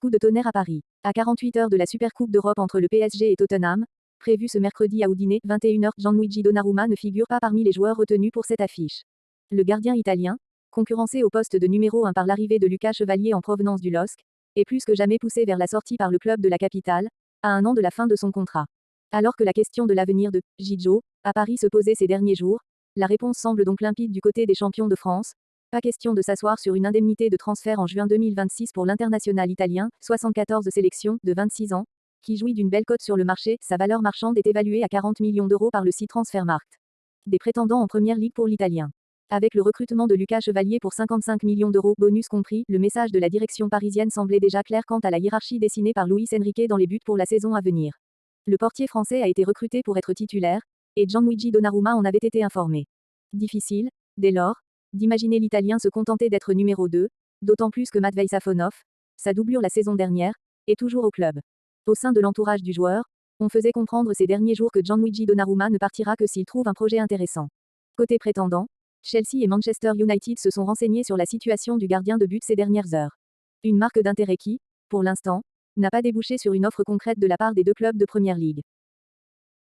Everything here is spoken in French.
Coup de tonnerre à Paris. À 48 heures de la Supercoupe d'Europe entre le PSG et Tottenham, prévu ce mercredi à Udine, 21 h, Gianluigi Donnarumma ne figure pas parmi les joueurs retenus pour cette affiche. Le gardien italien, concurrencé au poste de numéro 1 par l'arrivée de Lucas Chevalier en provenance du LOSC, est plus que jamais poussé vers la sortie par le club de la capitale, à un an de la fin de son contrat. Alors que la question de l'avenir de Gigio à Paris se posait ces derniers jours, la réponse semble donc limpide du côté des champions de France. Pas question de s'asseoir sur une indemnité de transfert en juin 2026 pour l'international italien, 74 sélections, de 26 ans, qui jouit d'une belle cote sur le marché. Sa valeur marchande est évaluée à 40 millions d'euros par le site Transfermarkt. Des prétendants en première ligue pour l'italien. Avec le recrutement de Lucas Chevalier pour 55 millions d'euros, bonus compris, le message de la direction parisienne semblait déjà clair quant à la hiérarchie dessinée par Luis Enrique dans les buts pour la saison à venir. Le portier français a été recruté pour être titulaire, et Gianluigi Donnarumma en avait été informé. Difficile, dès lors, d'imaginer l'Italien se contenter d'être numéro 2, d'autant plus que Matvei Safonov, sa doublure la saison dernière, est toujours au club. Au sein de l'entourage du joueur, on faisait comprendre ces derniers jours que Gianluigi Donnarumma ne partira que s'il trouve un projet intéressant. Côté prétendant, Chelsea et Manchester United se sont renseignés sur la situation du gardien de but ces dernières heures. Une marque d'intérêt qui, pour l'instant, n'a pas débouché sur une offre concrète de la part des deux clubs de Première Ligue.